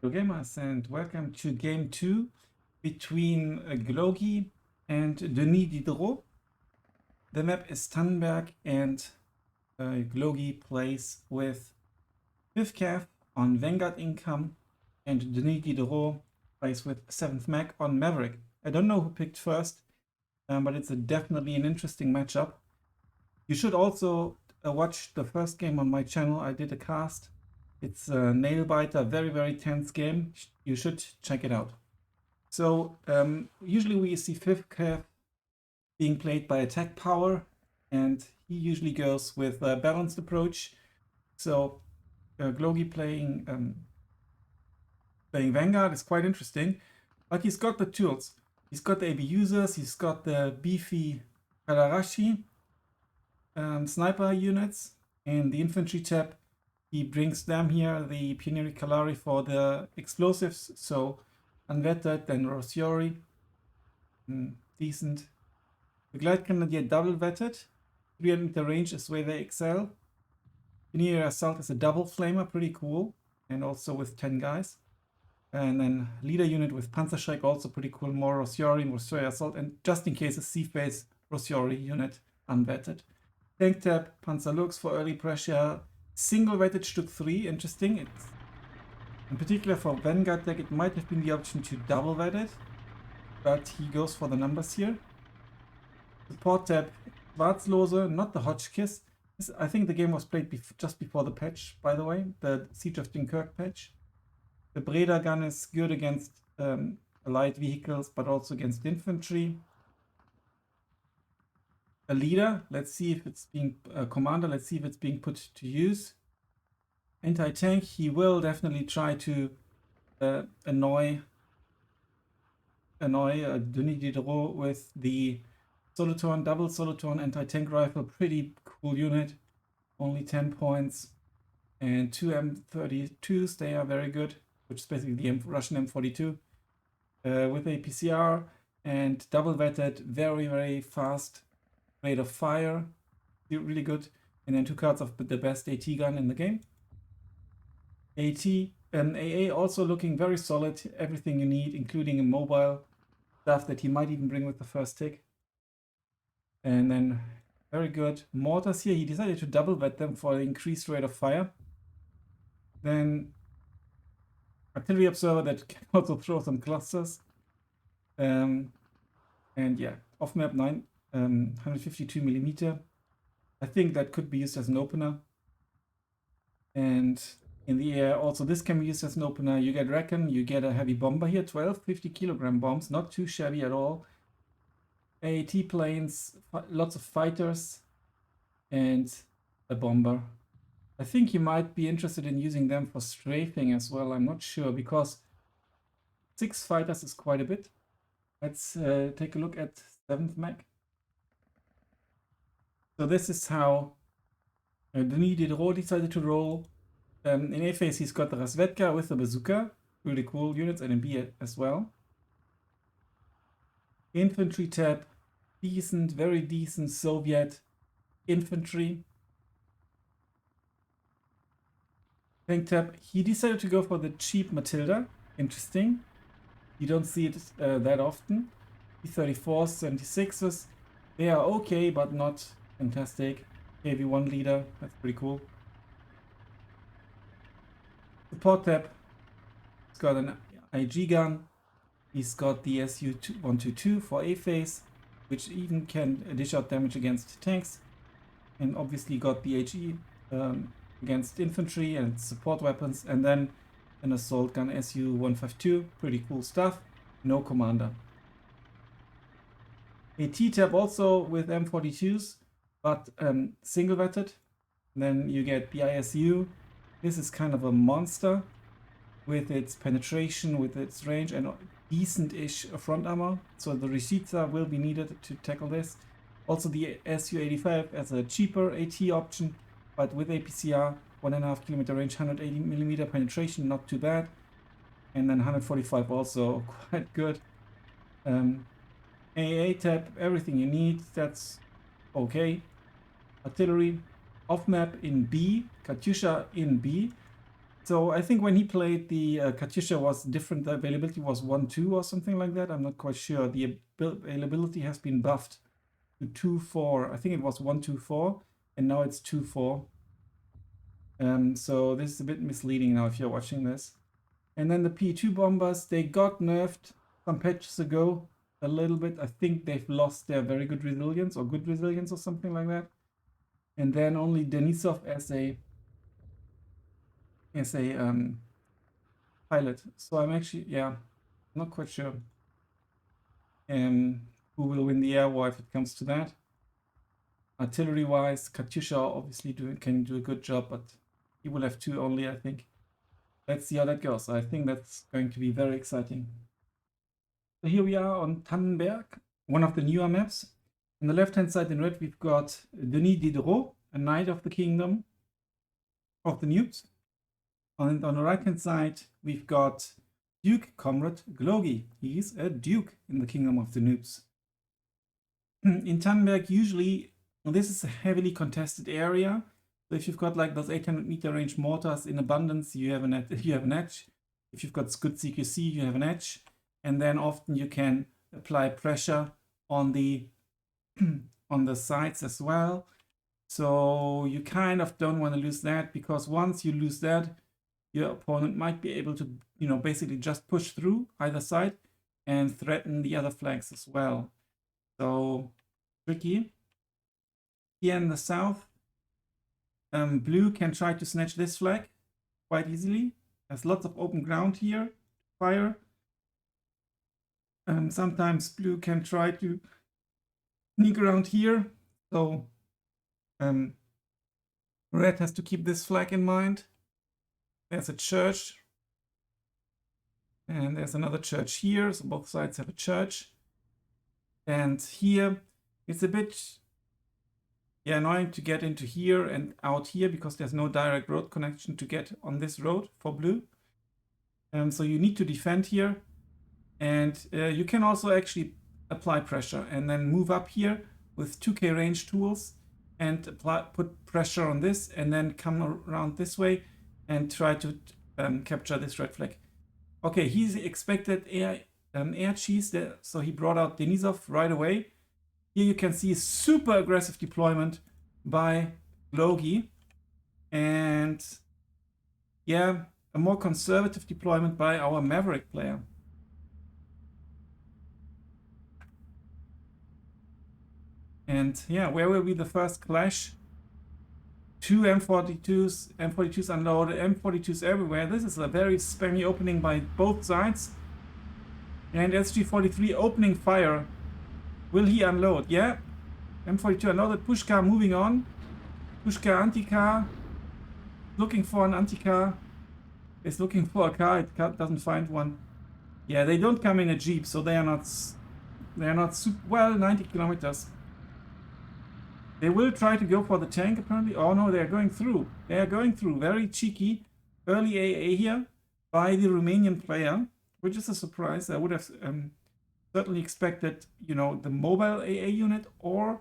Hello gamers and welcome to game 2 between Glogi and Denis Diderot. The map is Tannenberg and Glogi plays with 5th Cav on Vanguard income and Denis Diderot plays with 7th Mech on Maverick. I don't know who picked first, but it's definitely an interesting matchup. You should also watch the first game on my channel. I did a cast. It's a nail biter, very tense game. You should check it out. So usually we see 5th Cav being played by attack power, and he usually goes with a balanced approach. So Glogi playing Vanguard is quite interesting, but he's got the tools. He's got the AB users, he's got the beefy Kadarashi sniper units, and the infantry tab. He brings them here, the Pioneer Kalari for the explosives, so unvetted, then Rosiori, decent. The Glide Grenadier double vetted, 300 meter range is where they excel. Pioneer Assault is a double flamer, pretty cool, and also with 10 guys. And then leader unit with Panzerschreck, also pretty cool, more Rosiori and Rosiori Assault, and just in case a sea-phase Rosiori unit unvetted. Tank tab, Panzer Lux for early pressure. Single weighted Stück 3, interesting. It's in particular for Vanguard deck, it might have been the option to double weight it, but he goes for the numbers here. Support tab, Schwarzlose, not the Hotchkiss. I think the game was played just before the patch, by the way, the Siege of Dunkirk patch. The Breda gun is good against light vehicles, but also against infantry. A leader, let's see if it's being commander, let's see if it's being put to use. Anti-tank, he will definitely try to annoy Denis Diderot with the Soliton, double Soliton anti-tank rifle, pretty cool unit, only 10 points, and 2 M32s, they are very good, which is basically the Russian M42 with a PCR and double vetted, very fast rate of fire, really good, and then 2 cards of the best AT gun in the game. AT and AA also looking very solid, everything you need, including a mobile stuff that he might even bring with the first tick. And then very good mortars here. He decided to double vet them for the increased rate of fire. Then artillery observer that can also throw some clusters. And yeah, off map 9. 152 millimeter. I think that could be used as an opener. And in the air, also this can be used as an opener. You get Reckon, you get a heavy bomber here, 12 50 kilogram bombs, not too shabby at all. AAT planes, lots of fighters, and a bomber. I think you might be interested in using them for strafing as well. I'm not sure, because 6 fighters is quite a bit. Let's take a look at 7th Mech. So this is how Denis Diderot decided to roll. In A phase he's got the Razvedka with the bazooka, really cool units, and in B as well. Infantry tab, decent, very decent Soviet infantry. Tank tab, he decided to go for the cheap Matilda, interesting. You don't see it that often. P-34s, 76s, they are okay, but not fantastic. KV1 leader, that's pretty cool. Support tab, he's got an IG gun. He's got the SU-122 for A phase, which even can dish out damage against tanks. And obviously got the HE against infantry and support weapons. And then an assault gun SU-152, pretty cool stuff. No commander. A T-tab also with M42s, but single vetted. Then you get BISU. This is kind of a monster with its penetration, with its range, and decent-ish front armor. So the Rishitsa will be needed to tackle this. Also the SU-85 as a cheaper AT option, but with APCR, 1.5 kilometer range, 180 millimeter penetration, not too bad. And then 145 also quite good. AA tab, everything you need, that's okay. Artillery, off map in B, Katyusha in B. So I think when he played the Katyusha was different. The availability was 1-2 or something like that. I'm not quite sure. The availability has been buffed to 2-4. I think it was 1-2-4, and now it's 2-4. So this is a bit misleading now if you're watching this. And then the P2 bombers, they got nerfed some patches ago a little bit. I think they've lost their very good resilience or good resilience or something like that. And then only Denisov as a pilot. So I'm actually, yeah, not quite sure who will win the air war if it comes to that. Artillery wise, Katyusha obviously can do a good job, but he will have 2 only, I think. Let's see how that goes. I think that's going to be very exciting. So here we are on Tannenberg, one of the newer maps. On the left-hand side in red, we've got Denis Diderot, a knight of the kingdom of the noobs. And on the right-hand side, we've got Duke Comrade Glogi. He's a duke in the kingdom of the noobs. In Tannenberg, usually, this is a heavily contested area. So if you've got like those 800-meter range mortars in abundance, you have an edge. If you've got good CQC, you have an edge. And then often you can apply pressure on the on the sides as well. So you kind of don't want to lose that, because once you lose that, your opponent might be able to, basically just push through either side and threaten the other flanks as well. So tricky. Here in the south, blue can try to snatch this flag quite easily. There's lots of open ground here to fire. Sometimes blue can try to sneak around here. So red has to keep this flag in mind. There's a church. And there's another church here. So both sides have a church. And here it's a bit annoying to get into here and out here, because there's no direct road connection to get on this road for blue. So you need to defend here. And you can also actually apply pressure and then move up here with 2K range tools and put pressure on this, and then come around this way and try to capture this red flag. Okay, he's expected air cheese there, so he brought out Denisov right away. Here you can see super aggressive deployment by Glogi, and yeah, a more conservative deployment by our Maverick player. And yeah, where will be the first clash? 2 M42s unloaded, M42s everywhere. This is a very spammy opening by both sides. And SG-43 opening fire. Will he unload? Yeah. M42 unloaded. Pushka moving on. Pushka anti-car. Looking for an anti-car. Is looking for a car. It doesn't find one. Yeah, they don't come in a jeep, so they are not super well. 90 kilometers. They will try to go for the tank apparently. Oh no, they are going through. They are going through. Very cheeky. Early AA here by the Romanian player, which is a surprise. I would have certainly expected, the mobile AA unit, or,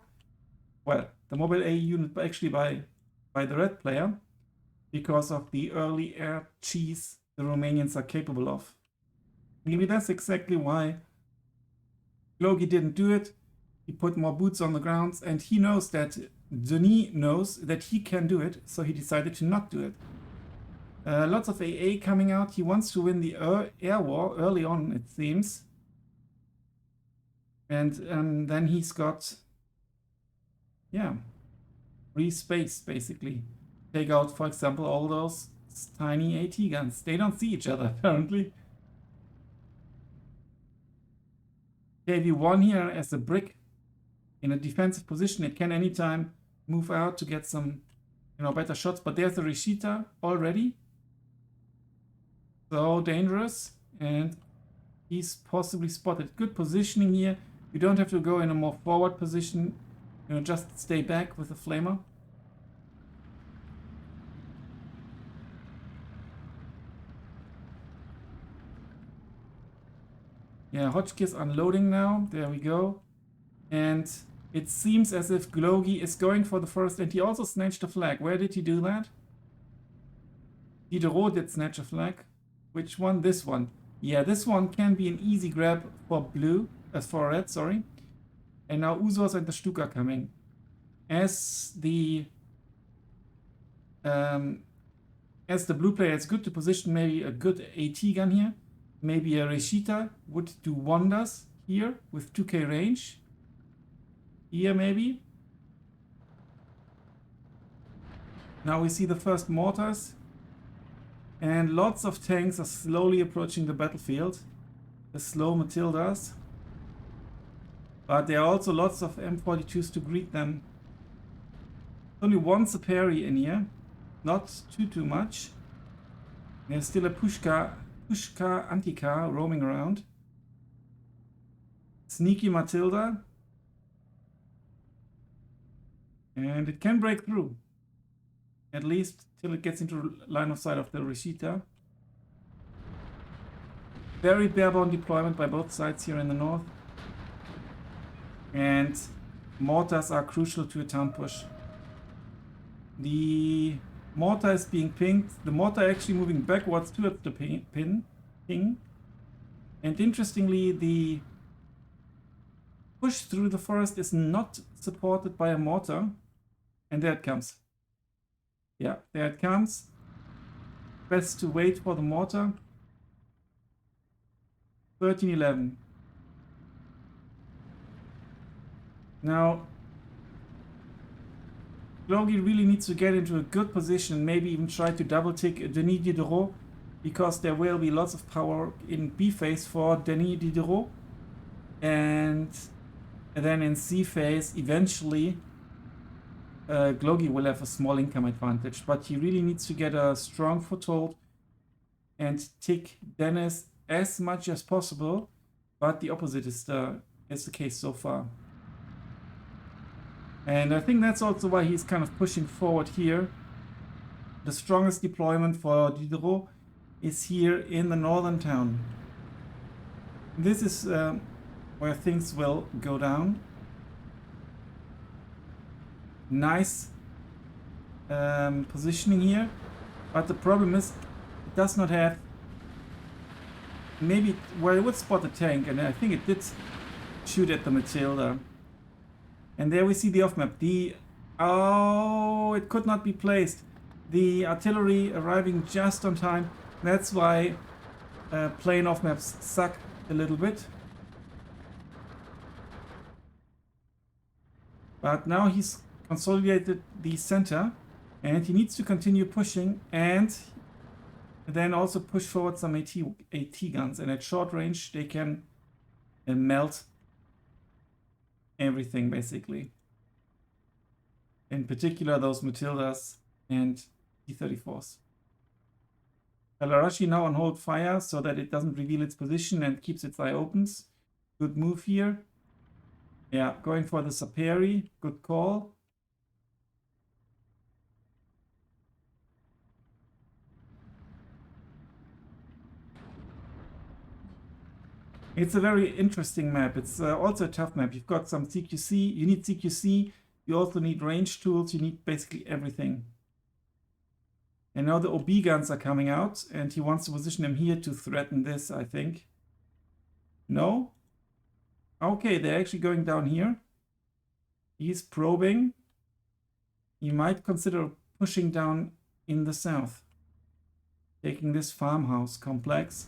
well, the mobile AA unit actually by the red player, because of the early air cheese the Romanians are capable of. Maybe that's exactly why Glogi didn't do it. He put more boots on the grounds, and he knows that Denis knows that he can do it, so he decided to not do it. Lots of AA coming out. He wants to win the air war early on, it seems. And then he's got, free space, basically. Take out, for example, all those tiny AT guns. They don't see each other, apparently. KV-1 here as a brick in a defensive position. It can anytime move out to get some, better shots. But there's a Rishita already. So dangerous. And he's possibly spotted. Good positioning here. You don't have to go in a more forward position. Just stay back with the flamer. Yeah, Hotchkiss unloading now. There we go. And it seems as if Glogi is going for the first, and he also snatched a flag. Where did he do that? Diderot did snatch a flag. Which one? This one. Yeah, this one can be an easy grab for blue, for red, sorry. And now Usos and the Stuk are coming. As the blue player, it's good to position maybe a good AT gun here. Maybe a Reshita would do wonders here with 2k range. Here maybe. Now we see the first mortars. And lots of tanks are slowly approaching the battlefield. The slow Matildas. But there are also lots of M42s to greet them. Only one Saperi in here. Not too much. There's still a Pushka Anti-car roaming around. Sneaky Matilda. And it can break through. At least till it gets into line of sight of the Reshita. Very barebone deployment by both sides here in the north. And mortars are crucial to a town push. The mortar is being pinged. The mortar actually moving backwards towards the ping. And interestingly, the push through the forest is not supported by a mortar. And there it comes. Yeah, there it comes. Best to wait for the mortar. 13-11. Now, Glogi really needs to get into a good position and maybe even try to double tick Denis Diderot, because there will be lots of power in B phase for Denis Diderot, and then in C phase eventually Glogi will have a small income advantage, but he really needs to get a strong foothold and tick Denis as much as possible, but the opposite is the case so far. And I think that's also why he's kind of pushing forward here. The strongest deployment for Diderot is here in the northern town. This is where things will go down. Nice positioning here, but the problem is it does not have, maybe where it would spot a tank, and I think it did shoot at the Matilda. And there we see the off-map. Oh, it could not be placed. The artillery arriving just on time. That's why playing off-maps suck a little bit. But now he's consolidated the center, and he needs to continue pushing and then also push forward some AT guns. And at short range, they can melt everything basically. In particular, those Matildas and T-34s. Kalarashi now on hold fire so that it doesn't reveal its position and keeps its eye open. Good move here. Yeah, going for the Saperi. Good call. It's a very interesting map. It's also a tough map. You've got some CQC. You need CQC. You also need range tools. You need basically everything. And now the OB guns are coming out, and he wants to position them here to threaten this, I think. No? Okay, they're actually going down here. He's probing. He might consider pushing down in the south, taking this farmhouse complex.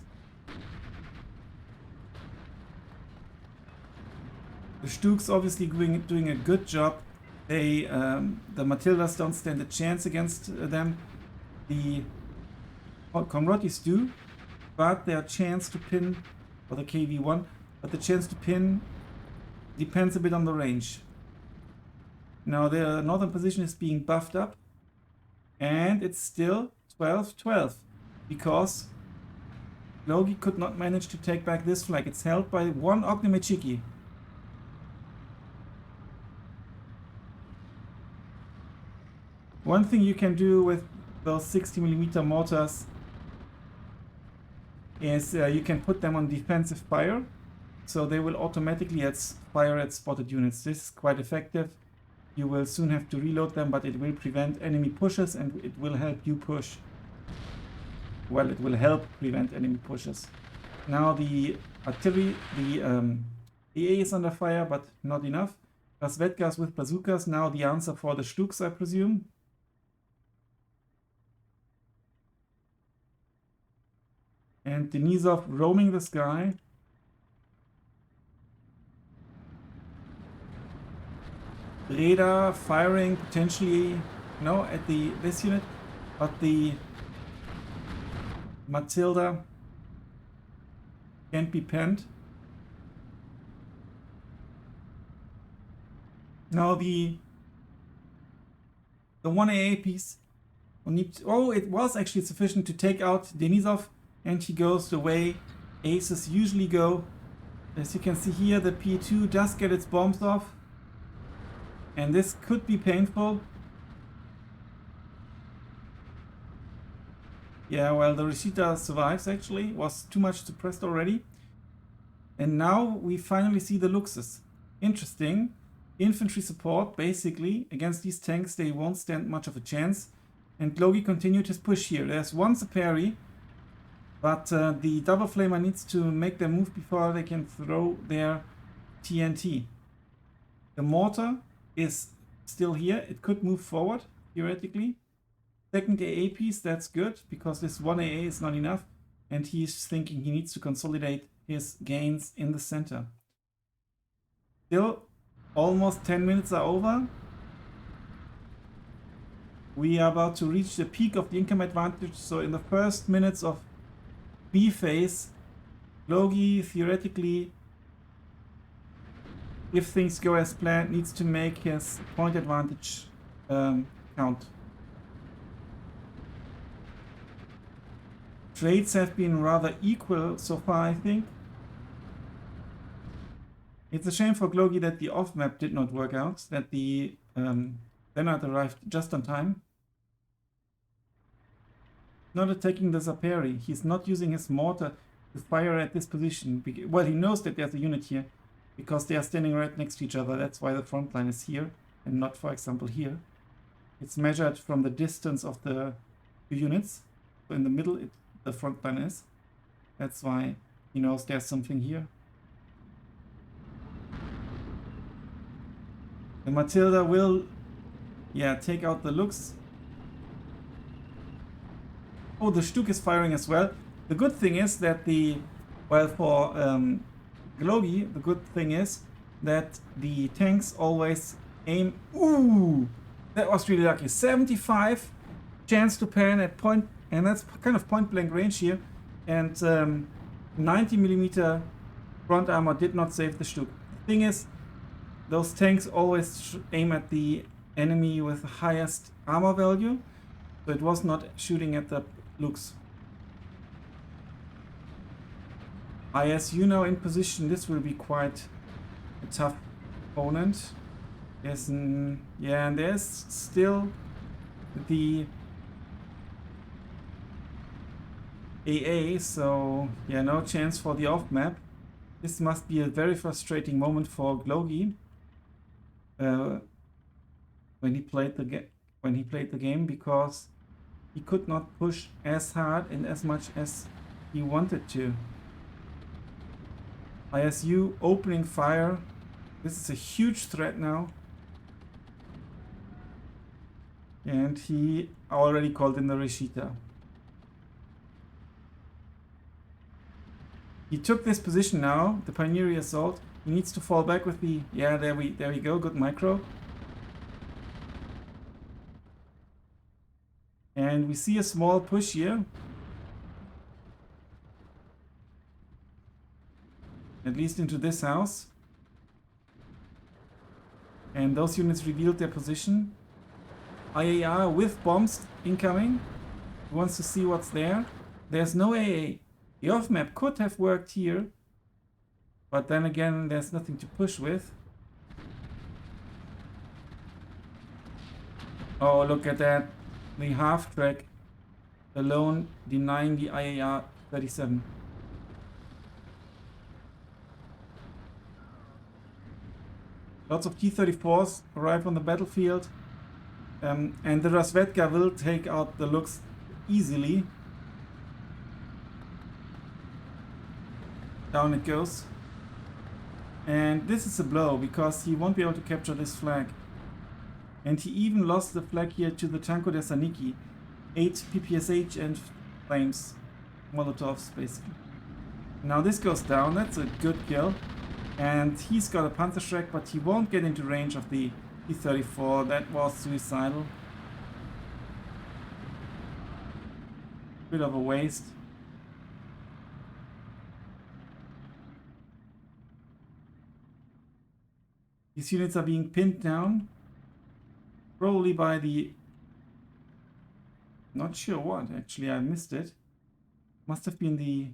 The Stuks obviously doing a good job. They, the Matildas don't stand a chance against them. The Comrotis do, but their chance to pin, or the KV-1, but the chance to pin depends a bit on the range. Now the northern position is being buffed up, and it's still 12-12, because Glogi could not manage to take back this flag. It's held by one Ognimechiki. One thing you can do with those 60mm mortars is you can put them on defensive fire, so they will automatically fire at spotted units. This is quite effective. You will soon have to reload them, but it will prevent enemy pushes and it will help you push. well, it will help prevent enemy pushes. Now the artillery, the AA is under fire, but not enough. Razvedkas with bazookas, now the answer for the Stuks, I presume. And Denisov roaming the sky. Reda firing potentially, no, at this unit, but the Matilda can't be penned. Now the 1 AA piece, oh, it was actually sufficient to take out Denisov, and he goes the way aces usually go. As you can see here, the P2 does get its bombs off, and this could be painful. Yeah, well, the Rishita survives actually, was too much suppressed already. And now we finally see the Luxus. Interesting. Infantry support, basically, against these tanks, they won't stand much of a chance. And Glogi continued his push here. There's one Saperi, but the double flamer needs to make their move before they can throw their TNT. The mortar is still here. It could move forward, theoretically. Second AA piece, that's good, because this 1 AA is not enough, and he's thinking he needs to consolidate his gains in the center. Still, almost 10 minutes are over. We are about to reach the peak of the income advantage, so in the first minutes of B phase, Glogi theoretically, if things go as planned, needs to make his point advantage count. Trades have been rather equal so far, I think. It's a shame for Glogi that the off-map did not work out, that the Lennart arrived just on time. Not attacking the Saperi. He's not using his mortar to fire at this position. Well, he knows that there's a unit here, because they are standing right next to each other. That's why the front line is here, and not, for example, here. It's measured from the distance of the two units. So in the middle, the front line is. That's why he knows there's something here. The Matilda will, yeah, take out the Lux. Oh, the Stuk is firing as well. The good thing is that well, for Glogi, the good thing is that the tanks always aim. Ooh, that was really lucky. 75 chance to pan at point, and that's kind of point blank range here. And 90mm front armor did not save the Stuk. The thing is, those tanks always aim at the enemy with the highest armor value, so it was not shooting at the Lux. ISU now in position. This will be quite a tough opponent. There's yeah, and there's still the AA, so yeah, no chance for the off map. This must be a very frustrating moment for Glogi when he played the game, because he could not push as hard and as much as he wanted to. ISU opening fire. This is a huge threat now. And he already called in the Rishita. He took this position now, the Pioneer Assault. He needs to fall back with the, yeah, there we go, good micro. And we see a small push here. At least into this house. And those units revealed their position. IAR with bombs incoming. He wants to see what's there. There's no AA. The off map could have worked here, but then again, there's nothing to push with. Oh, look at that. The half track alone denying the IAR 37. Lots of T-34s arrive on the battlefield, and the Razvedka will take out the Lux easily. Down it goes. And this is a blow because he won't be able to capture this flag. And he even lost the flag here to the Tanko de Saniki. 8 PPSH and flames. Molotovs, basically. Now this goes down. That's a good kill. And he's got a Panzerschreck, but he won't get into range of the T-34. That was suicidal. Bit of a waste. These units are being pinned down. Probably by the... Not sure what, actually. I missed it. Must have been the...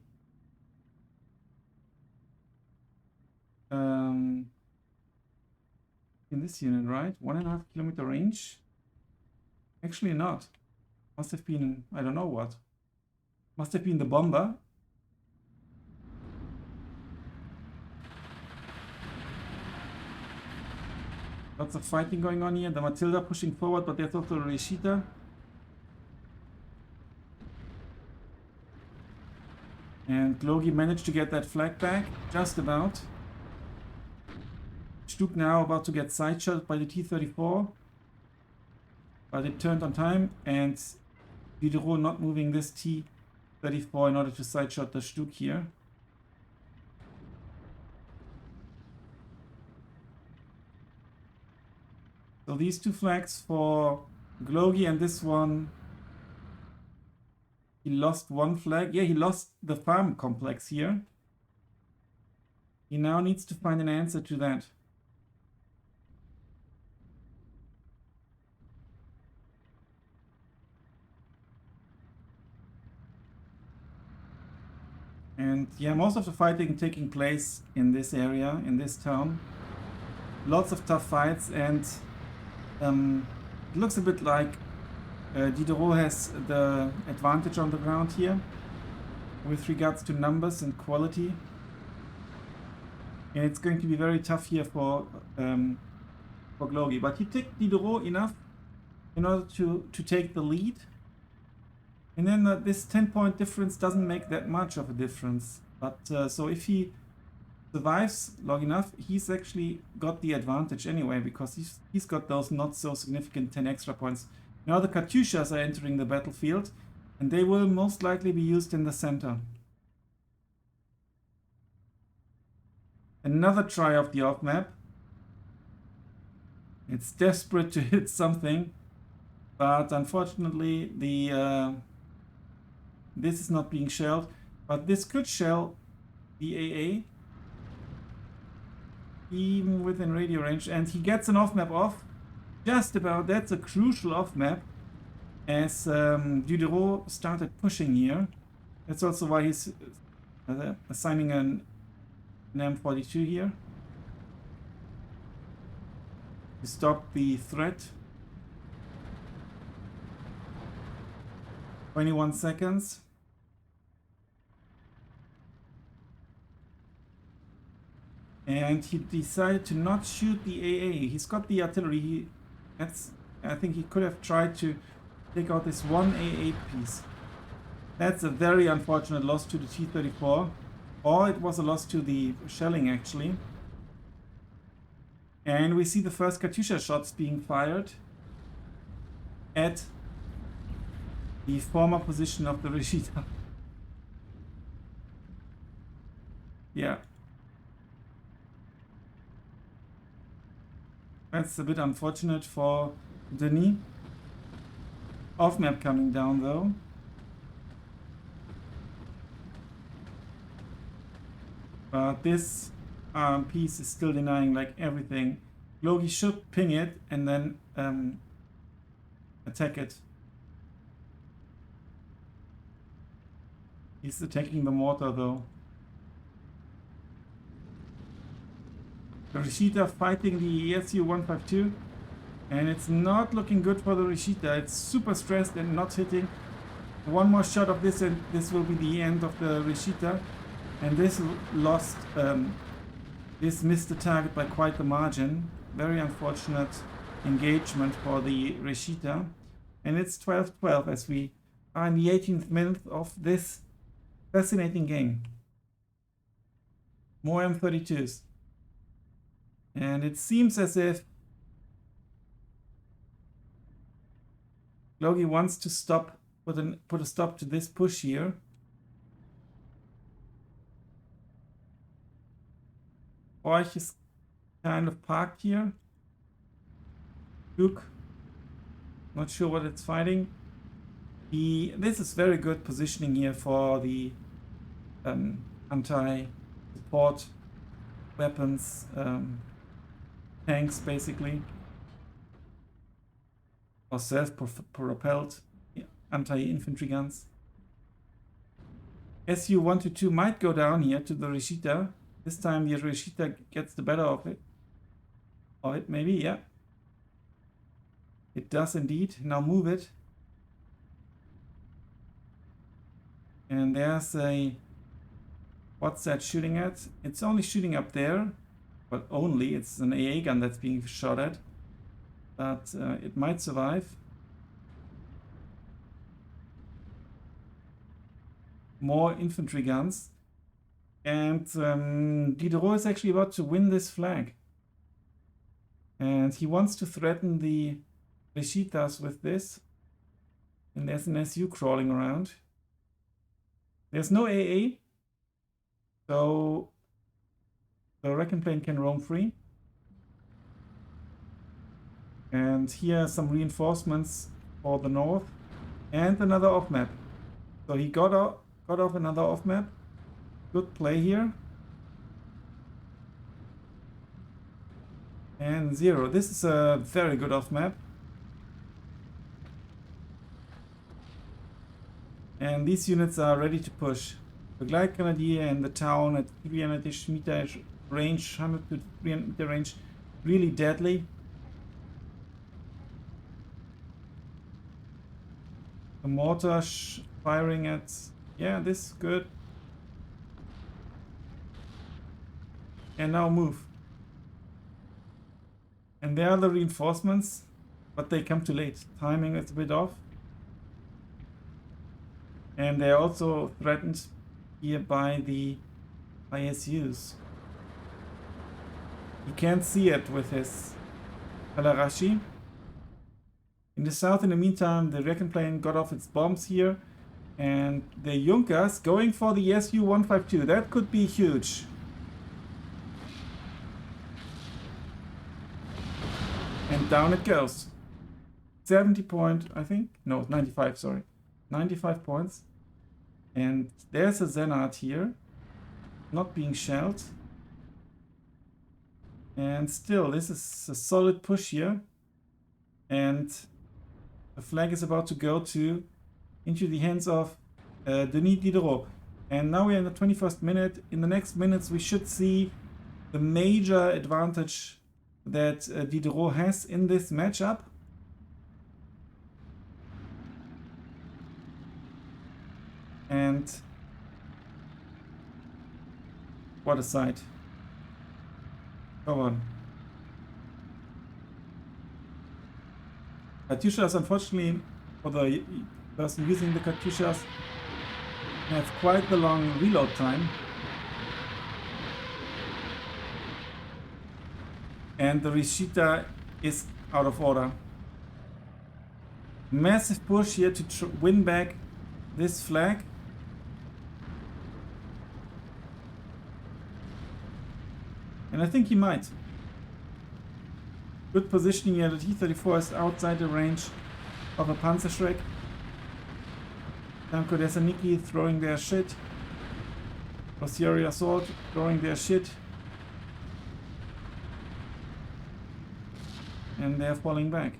in this unit, right? 1.5 kilometer range? Actually not. Must have been, I don't know what. Must have been the bomber. Lots of fighting going on here. The Matilda pushing forward, but there's also a Rishita. And Glogi managed to get that flag back, just about. Stuk now about to get side shot by the T-34. But it turned on time, and Diderot not moving this T-34 in order to side shot the Stuk here. So these two flags for Glogi and this one, he lost one flag. Yeah, he lost the farm complex here. He now needs to find an answer to that. And yeah, most of the fighting taking place in this area, in this town. Lots of tough fights, and it looks a bit like Diderot has the advantage on the ground here with regards to numbers and quality. And it's going to be very tough here for Glogi. But he took Diderot enough in order to take the lead. And then this 10-point difference doesn't make that much of a difference. But so if he survives long enough, he's actually got the advantage anyway, because he's got those not so significant 10 extra points. Now the Katyushas are entering the battlefield, and they will most likely be used in the center. Another try of the off map. It's desperate to hit something, but unfortunately the this is not being shelled, but this could shell the AA even within radio range, and he gets an off map off. Just about. That's a crucial off map as Diderot started pushing here. That's also why he's assigning an M42 here to stop the threat. 21 seconds. And he decided to not shoot the AA. He's got the artillery. I think he could have tried to take out this one AA piece. That's a very unfortunate loss to the T-34. Or it was a loss to the shelling, actually. And we see the first Katyusha shots being fired at the former position of the Rishita. Yeah. That's a bit unfortunate for Denis. Off map coming down though. But this piece is still denying like everything. Glogi should ping it and then attack it. He's attacking the mortar though. The Rishita fighting the ESU-152, and it's not looking good for the Rishita. It's super stressed and not hitting. One more shot of this and this will be the end of the Rishita. And this lost, this missed the target by quite the margin. Very unfortunate engagement for the Rishita. And it's 12-12 as we are in the 18th minute of this fascinating game. More M32s. And it seems as if Glogi wants to stop, put a stop to this push here. Orch is kind of parked here. Duke, not sure what it's fighting. This is very good positioning here for the anti-support weapons, tanks basically, or self-propelled anti-infantry guns. Su-122 might go down here to the Rishita. This time the Rishita gets the better of it. Or it maybe, yeah. It does indeed. Now move it. And there's a... What's that shooting at? It's only shooting up there. But only. It's an AA gun that's being shot at. But it might survive. More infantry guns. And Diderot is actually about to win this flag. And he wants to threaten the Rishitas with this. And there's an SU crawling around. There's no AA. So the Wrecking Plane can roam free. And here are some reinforcements for the north. And another off-map. So he got off another off-map. Good play here. And 0. This is a very good off-map. And these units are ready to push. The Glide Grenadier and the town at 300-ish meter range, 100 to 300 meter range, really deadly. The mortar firing at, yeah, this is good. And now move. And there are the reinforcements, but they come too late. Timing is a bit off. And they're also threatened here by the ISUs. You can't see it with his Kalarashi. In the south, in the meantime, the Wrecking Plane got off its bombs here. And the Junkers going for the Su-152. That could be huge. And down it goes. 70 point, I think. No, 95, sorry. 95 points. And there's a Zenard here. Not being shelled. And still, this is a solid push here. And the flag is about to go into the hands of Denis Diderot. And now we're in the 21st minute. In the next minutes, we should see the major advantage that Diderot has in this matchup. And what a sight. Come on. Katyushas, unfortunately, for the person using the Katyushas, have quite the long reload time. And the Rishita is out of order. Massive push here to win back this flag. And I think he might. Good positioning here. The T-34 is outside the range of a Panzerschreck. Tanko Desaniki throwing their shit. Rossieri Assault throwing their shit. And they're falling back.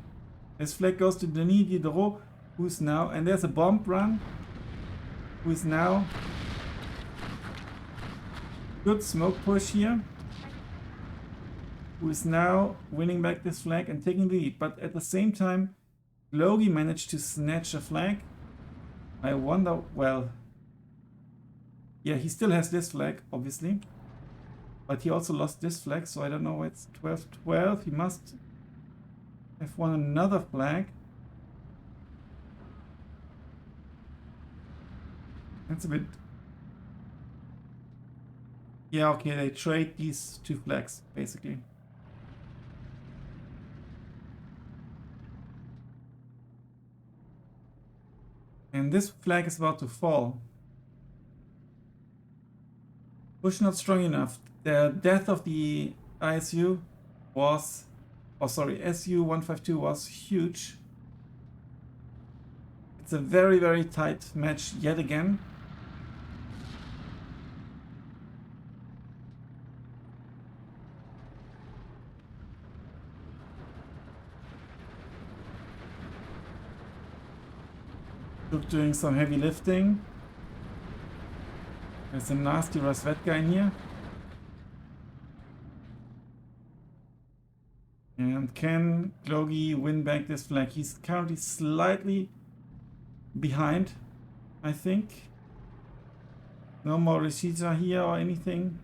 This flag goes to Denis Diderot, who's now, and there's a bomb run, who is now, good smoke push here, who is now winning back this flag and taking the lead. But at the same time, Glogi managed to snatch a flag. I wonder, well, yeah, he still has this flag, obviously, but he also lost this flag, so I don't know, it's 12-12, he must have won another flag. That's a bit Yeah, okay, they trade these two flags, basically. And this flag is about to fall. Push not strong enough. The death of the ISU was, oh sorry, SU-152 was huge. It's a very, very tight match yet again. Doing some heavy lifting. There's a nasty Rasvetka in here. And can Glogi win back this flag? He's currently slightly behind, I think. No more Rishita here or anything.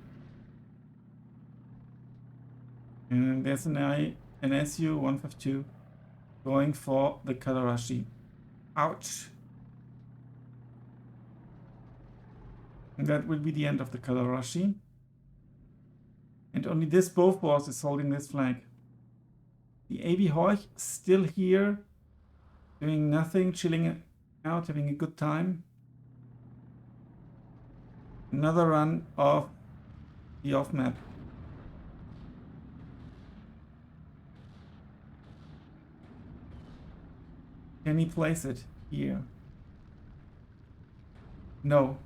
And there's an SU-152 going for the Kalarashi. Ouch. And that will be the end of the Kalarashi. And only this Bofors is holding this flag. The AB Horch still here, doing nothing, chilling out, having a good time. Another run of the off map. Can he place it here? No.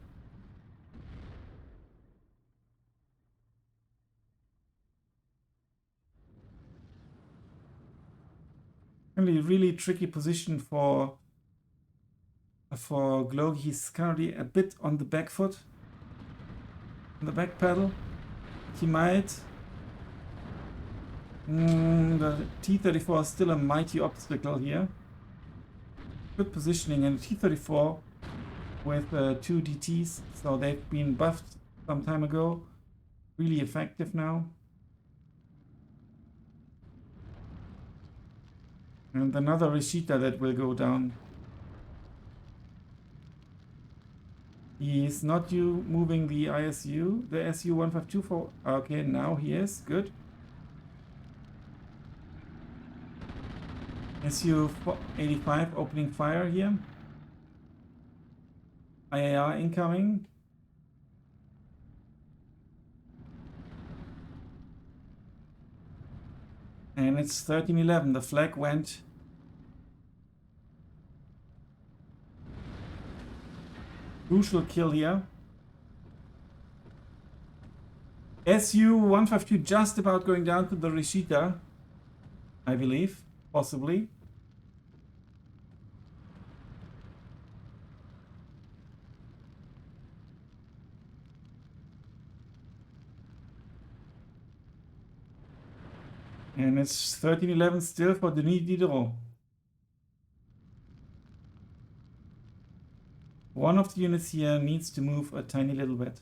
Really tricky position for Glogi. He's currently a bit on the back foot, on the back pedal. He might. The T-34 is still a mighty obstacle here. Good positioning, and T-34 with 2 DTs, so they've been buffed some time ago. Really effective now. And another Rishita that will go down. He's not moving the ISU, the SU-152 for... Okay, now he is. Good. SU-85 opening fire here. IAR incoming. And it's 13-11. The flag went. Crucial kill here. SU-152 just about going down to the Rishita, I believe, possibly. And it's 13-11 still for Denis Diderot. One of the units here needs to move a tiny little bit.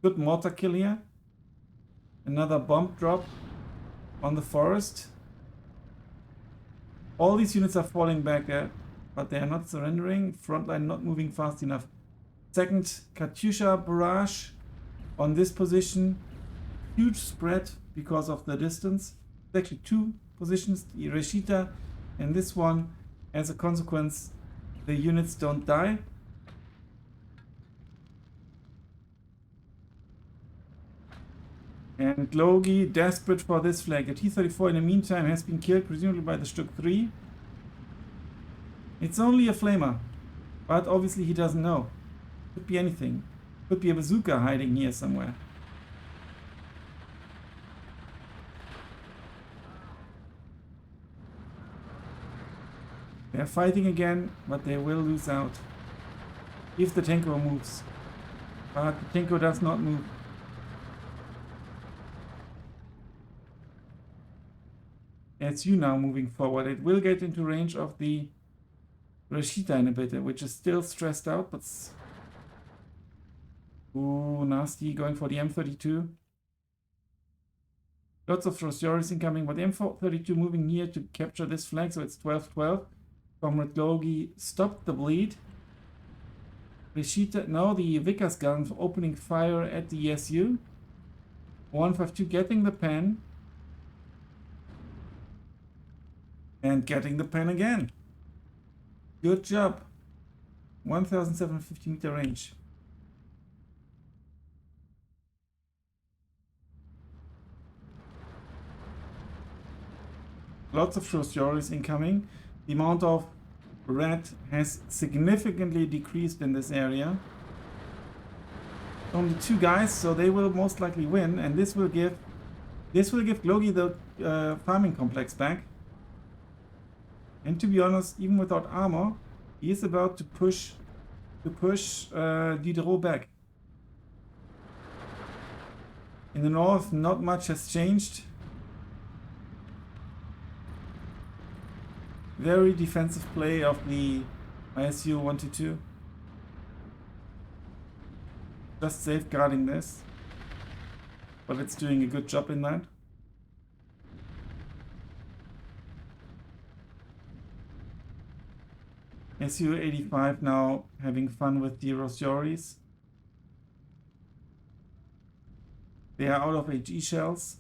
Good mortar kill here. Another bomb drop on the forest. All these units are falling back there, but they are not surrendering. Frontline not moving fast enough. Second Katyusha barrage on this position. Huge spread because of the distance. It's actually 2 positions, the Rishita and this one. As a consequence, the units don't die. And Glogi desperate for this flag. The T-34 in the meantime has been killed, presumably by the Stuk 3. It's only a flamer, but obviously he doesn't know. Could be anything. Could be a bazooka hiding here somewhere. They're fighting again, but they will lose out if the Tenko moves. But the Tenko does not move. SU now moving forward. It will get into range of the Rishita in a bit, which is still stressed out, but... Ooh, nasty, going for the M32. Lots of Rosyoris incoming, but the M32 moving here to capture this flag, so it's 12-12. Comrade Glogi stopped the bleed. Rishita, no, the Vickers gun opening fire at the ESU. 152 getting the pen. And getting the pen again. Good job. 1,750 meter range. Lots of short stories incoming. The amount of red has significantly decreased in this area. Only 2 guys, so they will most likely win, and this will give Glogi the farming complex back. And to be honest, even without armor, he is about to push Diderot back. In the north, not much has changed. Very defensive play of the ISU 122. Just safeguarding this. But it's doing a good job in that. SU-85 now having fun with the Rosjoris. They are out of HE shells.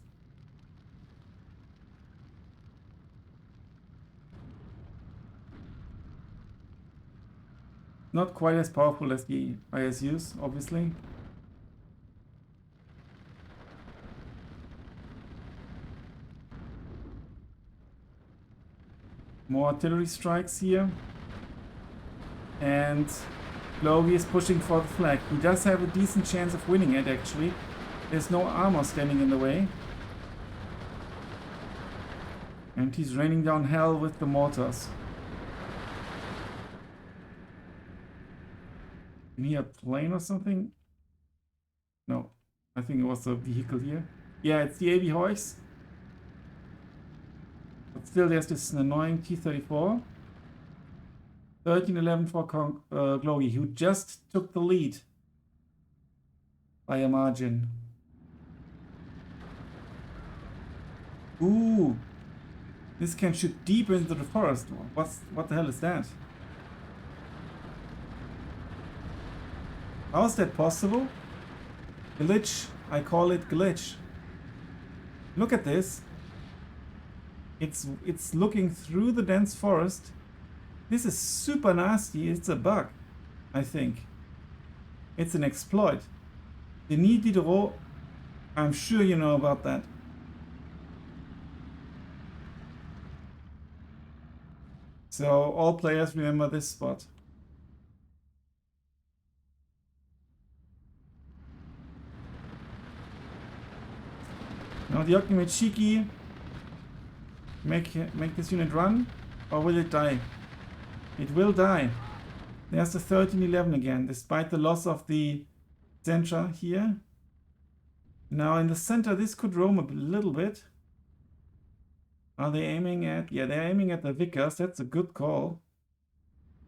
Not quite as powerful as the ISUs, obviously. More artillery strikes here. And Glogi is pushing for the flag. He does have a decent chance of winning it, actually. There's no armor standing in the way. And he's raining down hell with the mortars. Can he hear a plane or something? No. I think it was a vehicle here. Yeah, it's the AB Hoyks. But still there's this annoying T-34. 13-11 for Glogi, who just took the lead by a margin. Ooh, this can shoot deep into the forest. What the hell is that? How is that possible? Glitch, I call it glitch. Look at this. It's looking through the dense forest. This is super nasty. It's a bug, I think. It's an exploit. Denis Diderot, I'm sure you know about that. So all players remember this spot. Now the ultimate cheeky. Make this unit run, or will it die? It will die. There's the 13-11 again, despite the loss of the Sentra here. Now in the center, this could roam a little bit. Are they aiming at? Yeah, they're aiming at the Vickers. That's a good call.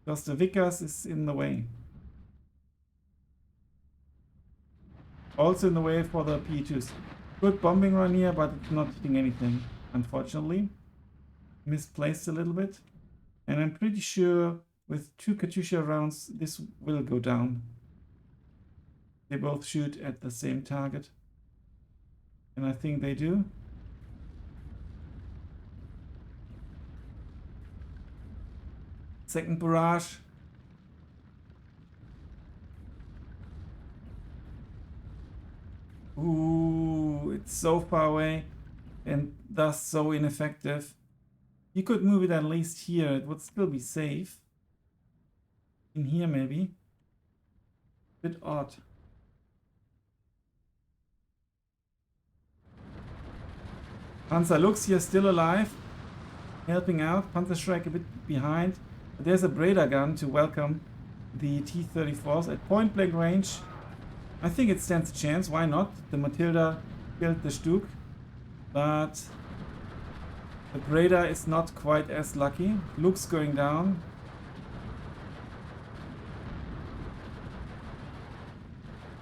Because the Vickers is in the way. Also in the way for the P2s. Good bombing run here, but it's not hitting anything, unfortunately. Misplaced a little bit. And I'm pretty sure with 2 Katyusha rounds, this will go down. They both shoot at the same target. And I think they do. Second barrage. Ooh, it's so far away and thus so ineffective. You could move it at least here, it would still be safe. In here maybe. Bit odd. Panzer Lux here still alive. Helping out. Panzerschreck a bit behind. But there's a Breda gun to welcome the T-34s at point blank range. I think it stands a chance, why not? The Matilda killed the Stuk. But the Breda is not quite as lucky. Lux going down.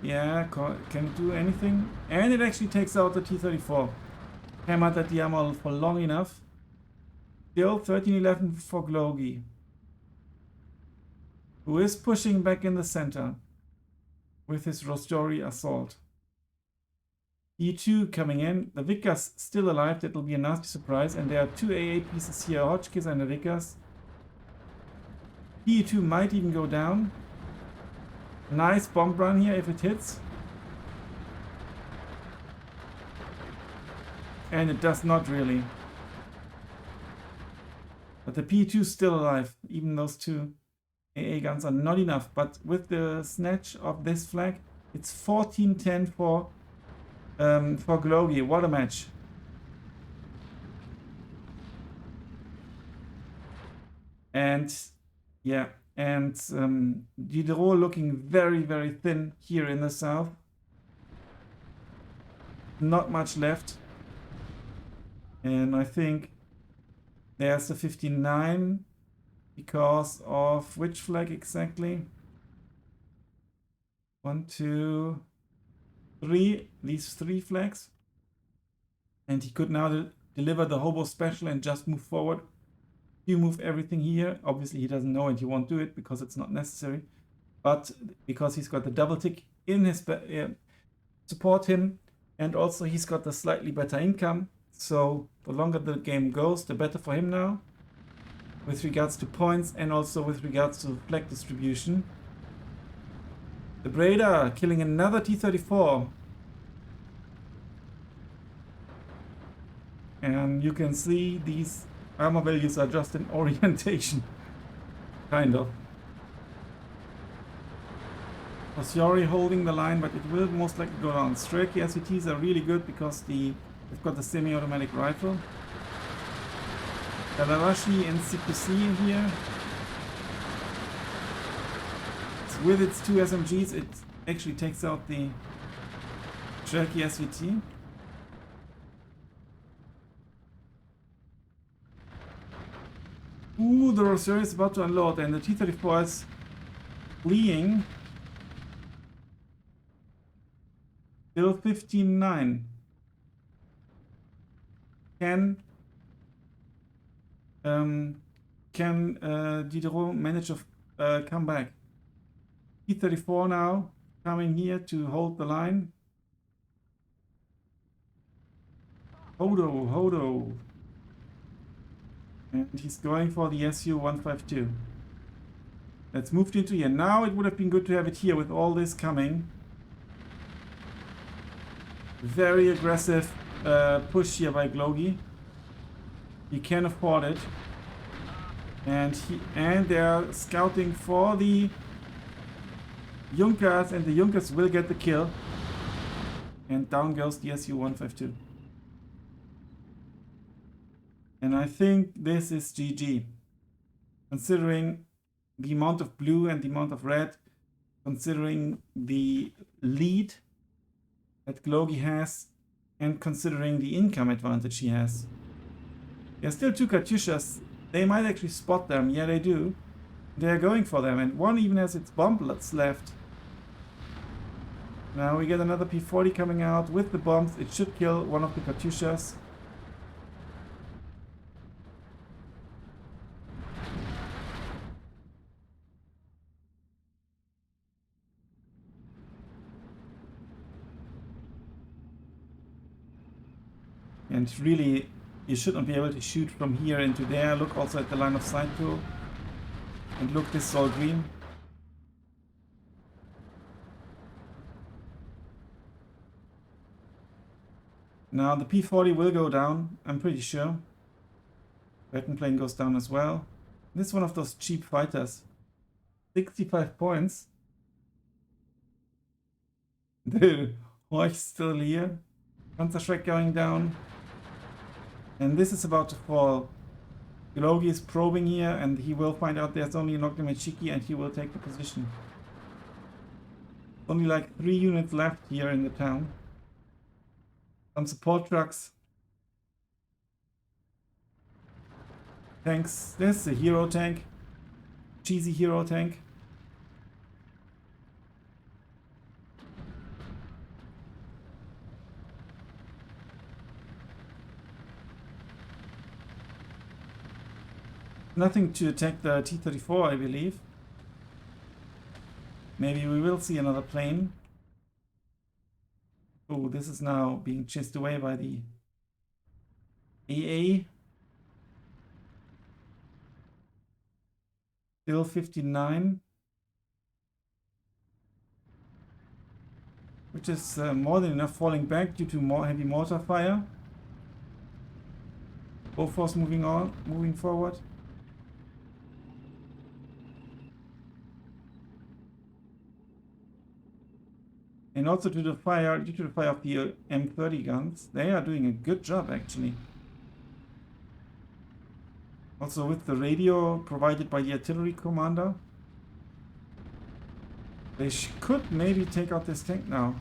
Yeah, can it do anything? And it actually takes out the T-34. Hammered at the ammo for long enough. Still 13-11 for Glogi. who is pushing back in the center with his Rostori assault. E2 coming in. The Vickers still alive. That will be a nasty surprise. And there are 2 AA pieces here, Hotchkiss and the Vickers. E2 might even go down. Nice bomb run here if it hits. And it does not really. But the P2 is still alive. Even those 2 AA guns are not enough. But with the snatch of this flag, it's 14-10 for Glogi. What a match. And yeah, and Diderot looking very, very thin here in the south. Not much left. And I think there's the 59 because of which flag exactly? 1, 2, 3. These 3 flags. And he could now deliver the hobo special and just move forward. You move everything here. Obviously he doesn't know and he won't do it because it's not necessary. But because he's got the double tick in his support him, and also he's got the slightly better income. So the longer the game goes, the better for him now, with regards to points and also with regards to flag distribution. The Breda killing another T-34. And you can see these armor values are just in orientation. Kind of. Rostori holding the line, but it will most likely go down. Strelky SVTs are really good because they've got the semi-automatic rifle. Tadarashi in CPC here. With its 2 SMGs, it actually takes out the Strelky SVT. Ooh, the Rostori is about to unload, and the T-34 is fleeing. Still 15-9. Can Diderot manage to come back? T-34 now coming here to hold the line. Hodo. And he's going for the Su-152. Let's move into here. Now it would have been good to have it here with all this coming. Very aggressive push here by Glogi. He can afford it. And they're scouting for the Junkers, and the Junkers will get the kill. And down goes the Su-152. And I think this is GG. Considering the amount of blue and the amount of red, considering the lead that Glogi has, and considering the income advantage he has. There's still 2 Katyushas. They might actually spot them. Yeah, they do. They're going for them, and one even has its bomblets left. Now we get another P40 coming out with the bombs. It should kill one of the Katyushas. And really, you should not be able to shoot from here into there. Look also at the line of sight tool. And look, this is all green. Now the P40 will go down, I'm pretty sure. Weapon plane goes down as well. This is one of those cheap fighters. 65 points. The Horch still here. Panzerschreck going down. And this is about to fall. Glogi is probing here, and he will find out there's only an Ognomechiki, and he will take the position. Only like 3 units left here in the town. Some support trucks. Tanks. There's a hero tank. Cheesy hero tank. Nothing to attack the T-34, I believe. Maybe we will see another plane. Oh, this is now being chased away by the AA. Still 59. Which is more than enough, falling back due to more heavy mortar fire. Bofors moving forward. And also due to the fire of the M30 guns, they are doing a good job actually. Also with the radio provided by the artillery commander, they could maybe take out this tank now.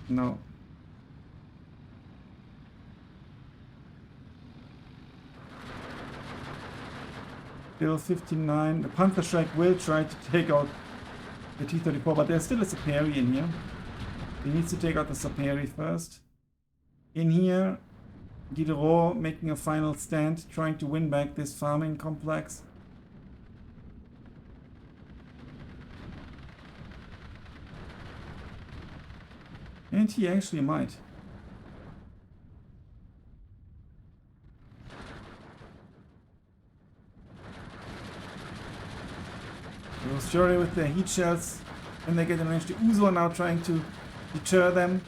No. Still 59. The Panzerstrike will try to take out the T-34, but there's still a Saperi in here. He needs to take out the Saperi first. In here, Diderot making a final stand, trying to win back this farming complex. And he actually might. Surely with their heat shells, and they get an edge. The Uzo now trying to deter them,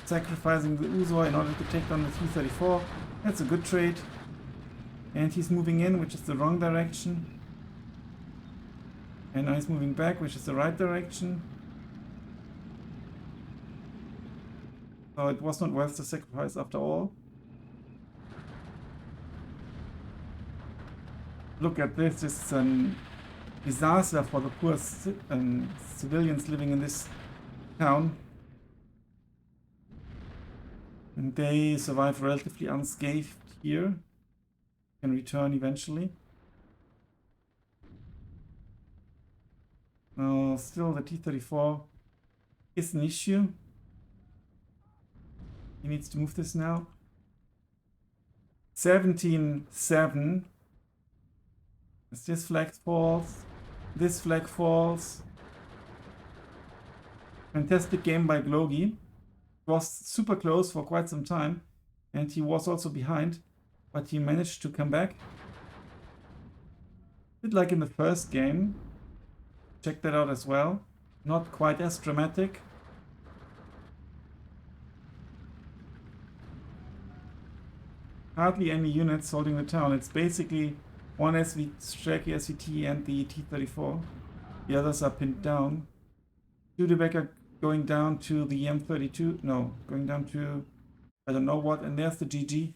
sacrificing the Uzo in order to take down the T-34. That's a good trade. And he's moving in, which is the wrong direction. And now he's moving back, which is the right direction. So it was not worth the sacrifice after all. Look at this, this is an disaster for the poor civilians living in this town. And they survive relatively unscathed here. Can return eventually. Now, still the T-34 is an issue. He needs to move this now. 17-7. As this flag falls. This flag falls. Fantastic game by Glogi. Was super close for quite some time. And he was also behind. But he managed to come back. A bit like in the first game. Check that out as well. Not quite as dramatic. Hardly any units holding the town. It's basically one Strachey SVT and the T-34. The others are pinned down. Studebaker going down to the M32. No, going down to I don't know what. And there's the GG.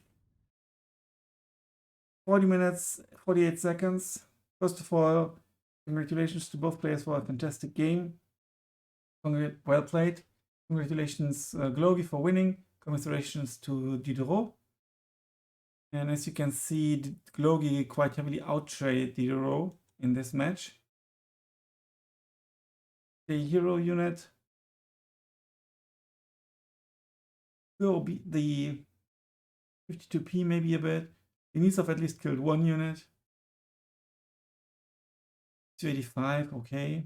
40 minutes, 48 seconds. First of all, congratulations to both players for a fantastic game. Well played. Congratulations Glogi for winning. Congratulations to Diderot. And as you can see, Glogi quite heavily outtraded Diderot in this match. The hero unit will beat the 52P maybe a bit. Denisov at least killed one unit. 285, okay.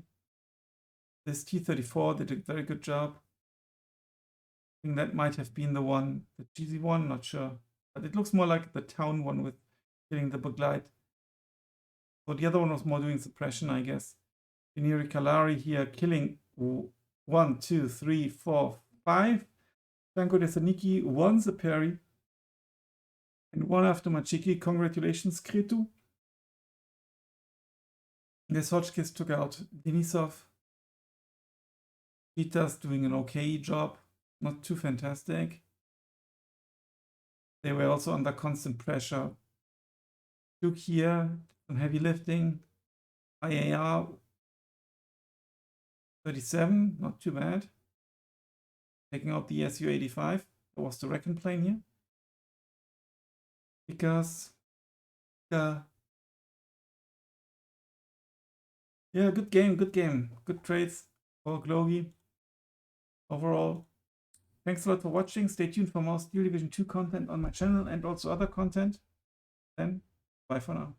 This T-34 did a very good job. I think that might have been the one, the cheesy one, not sure. But it looks more like the town one with killing the Buglite. So the other one was more doing suppression, I guess. Pineri Kalari here killing 1, 2, 3, 4, 5. Franco de Saniki, 1 Zaperi. And 1 after Machiki. Congratulations, Kretu. This Hotchkiss took out Denisov. Vita's doing an okay job. Not too fantastic. They were also under constant pressure. Duke here, some heavy lifting. IAR 37, not too bad. Taking out the Su-85. That was the Recon plane here. Because yeah, good game. Good trades for Glogi. Overall, thanks a lot for watching. Stay tuned for more Division 2 content on my channel and also other content. Then, bye for now.